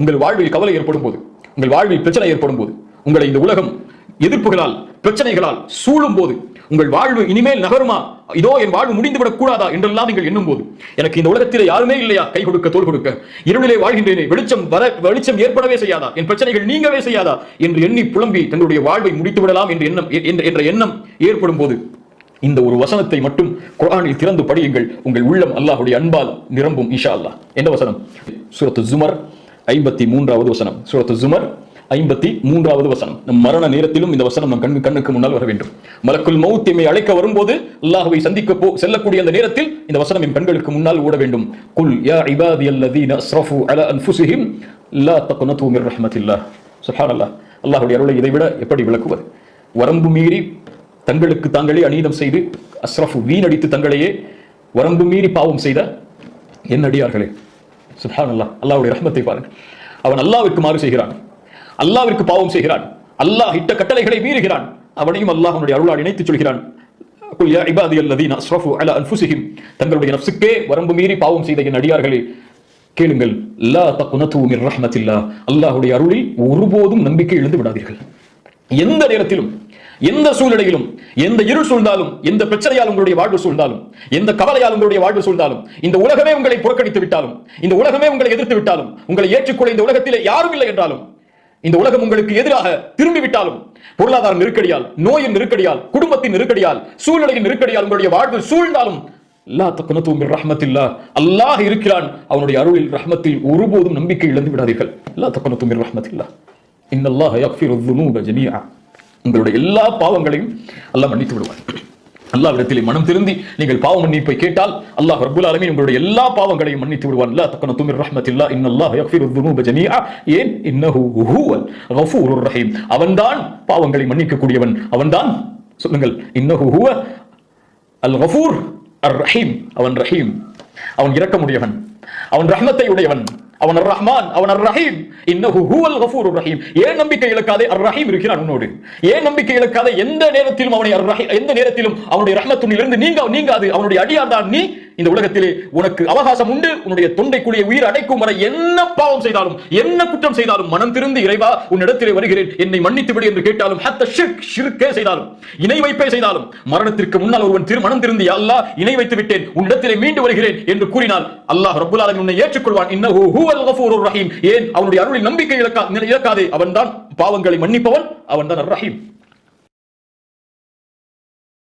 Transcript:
உங்கள் வாழ்வில் கவலை ஏற்படும் போது, உங்கள் வாழ்வில் பிரச்சனை ஏற்படும் போது, உங்களை இந்த உலகம் எதிர்ப்புகளால் பிரச்சனைகளால் சூழும் போது, உங்கள் வாழ்வு இனிமேல் நகருமா, இதோ என் வாழ்வு முடிந்துவிடக் கூடாதா என்றெல்லாம் நீங்கள் எண்ணும் போது, எனக்கு இந்த உலகத்திலே யாருமே இல்லையா கை கொடுக்க தோள் கொடுக்க, இருளிலே வாழ்கின்றேனே, வெளிச்சம் ஏற்படவே செய்யாதா, என் பிரச்சனைகள் நீங்கவே செய்யாதா என்று எண்ணி புலம்பி தங்களுடைய வாழ்வை முடித்து விடலாம் என்ற எண்ணம் ஏற்படும் போது, இந்த ஒரு வசனத்தை மட்டும் குர்ஆனில் திறந்து படியுங்கள். உங்கள் உள்ளம் அல்லாஹ்வுடைய அன்பால் நிரம்பும் இன்ஷா அல்லாஹ். என்ன வசனம்? சூரத்து ஜுமர் 53வது வசனம். சூரத்து ஜுமர் 53வது வசனம். நம் மரண நேரத்திலும் இந்த வசனம் நம் கண்ணுக்கு முன்னால் வர வேண்டும். மலக்குல் மௌத் எம்மை அழைக்க வரும்போது, அல்லாஹ்வை சந்திக்க செல்லக்கூடிய அந்த நேரத்தில் இந்த வசனம் என் கண்களுக்கு முன்னால் ஓட வேண்டும். குல் யா இபாதியல்லதீன அஸ்ரஃபு அலா அன்ஃபுஸிஹிம் லா தக்னது மிர் ரஹ்மத்தில்லாஹ். சுப்ஹானல்லாஹ். அல்லாஹ்வுடைய அருளை இதைவிட எப்படி விளக்குவது? வரம்பு மீறி தங்களுக்கு தாங்களே அநீதம் செய்து, அஸ்ரஃபு வீணடித்து தங்களையே வரம்பு மீறி பாவம் செய்த என் அடியார்களே, சுப்ஹானல்லாஹ். அல்லாஹ்வுடைய ரஹ்மத்தை பாருங்கள். அவன் அல்லாஹ்விற்கு மாறு செய்கிறான், அல்லாஹ்விற்கு பாவம் செய்கிறான், அல்லாஹ் இட்ட கட்டளைகளை மீறுகிறான். அவனையும் அல்லாஹ்வுடைய அருளால் இணைத்து சொல்கிறான். குல் யா இபாதியல்லதீன அஸ்ரஃபு அலா அன்ஃபுஸிஹிம், தங்களுடைய நஃப்ஸுக்கே வரம்பு மீறி பாவம் செய்த என் அடியார்களே கேளுங்கள், லா தக்னது மிர் ரஹ்மத்தில்லாஹ், அல்லாஹ்வுடைய அருளில் ஒருபோதும் நம்பிக்கை இழந்து விடாதீர்கள். எந்த நேரத்திலும், எந்த சூழ்நிலையிலும், எந்த இருள் சூழ்ந்தாலும், எந்த பிரச்சனையால் உங்களுடைய வாழ்வு சூழ்ந்தாலும், எந்த கவலையால் உங்களுடைய வாழ்வு சூழ்ந்தாலும், இந்த உலகமே உங்களை புறக்கணித்து விட்டாலும், இந்த உலகமே உங்களை எதிர்த்து விட்டாலும், உங்களை ஏற்றுக்கொள்ள இந்த உலகத்திலே யாரும் இல்லை என்றாலும், இந்த உலகம் உங்களுக்கு எதிராக திரும்பிவிட்டாலும், பொருளாதார நெருக்கடியால், நோயின் நெருக்கடியால், குடும்பத்தின் நெருக்கடியால், சூழ்நிலையின் நெருக்கடியால் உங்களுடைய வாழ்வு சூழ்ந்தாலும், லா தக்னது மிர் ரஹ்மத்தில்லாஹ், அல்லாஹ் இருக்கிறான், அவனுடைய அருளில் ரஹ்மத்தில் ஒருபோதும் நம்பிக்கை இழந்து விடாதீர்கள். லா தக்னது மிர் ரஹ்மத்தில்லாஹ், இன்னல்லாஹ யக்ஃபிரு ذுனூப ஜமீஆ, உங்களுடைய எல்லா பாவங்களையும் அல்லாஹ் மன்னித்து விடுவார். அல்லாஹ்விடத்திலே மனம் திருந்தி நீங்கள் பாவ மன்னிப்பை கேட்டால் அல்லாஹ் ரப்பல் ஆலமீன் உங்களுடைய எல்லா பாவங்களையும் மன்னித்து விடுவான். லா தக்னது மிர் ரஹ்மத்தில்லாஹ், இன்னல்லாஹ யக்ஃபிரு ذுனூப ஜமீஆ, ஏன் இன்னஹு ஹுவல் கஃபூருர் ரஹீம், அவன்தான் பாவங்களை மன்னிக்கக்கூடியவன், அவன்தான், சொல்லுங்கள், இன்னஹு ஹுவ அல் கஃபூர் அர் ரஹீம், அவன் ரஹீம், அவன் இரக்கமுடையவன், அவன் ரஹ்மத்தை உடையவன், அவன் அர் ரஹ்மான், அவன் அர் ரஹீம், இன்னஹு ஹுவல் கஃபூருர் ரஹீம். ஏன் நம்பிக்கை இழக்காதே? அர் ரஹீம் இருக்கிறான் உன்னோடு. ஏன் நம்பிக்கை இழக்காதே? எந்த நேரத்திலும் அவனை அர் ரஹீம், எந்த நேரத்திலும் அவனுடைய ரஹ்மத்திலிருந்து நீங்காது. அவனுடைய அடியார் தான் நீ. இந்த உலகத்திலே உனக்கு அவகாசம் உண்டு. உன்னுடைய தொண்டைக்குரிய உயிர் அடைக்கும் வரை என்ன பாவம் செய்தாலும், என்ன குற்றம் செய்தாலும், மனம் திருந்து இறைவா உன்னிடத்திலே வருகிறேன், என்னை மன்னித்து விடு என்று கேட்டாலும், ஹத்த ஷிர்கே செய்தாலும், இணை வைப்பே செய்தாலும், மரணத்திற்கு முன்னால் ஒருவன் மனம் திருந்து யா அல்லாஹ் இணை வைத்து விட்டேன், உன்னிடத்திலே மீண்டு வருகிறேன் என்று கூறினால் அல்லாஹ் ரப்பல் ஆலமீன் உன்னை ஏற்றுக்கொள்வான். இன்னஹு ஹுவல் கஃபூருர் ரஹீம். ஏன் அவனுடைய அருளில் நம்பிக்கை இழக்காதே, அவன்தான் பாவங்களை மன்னிப்பவன், அவன்தான் அர் ரஹீம்.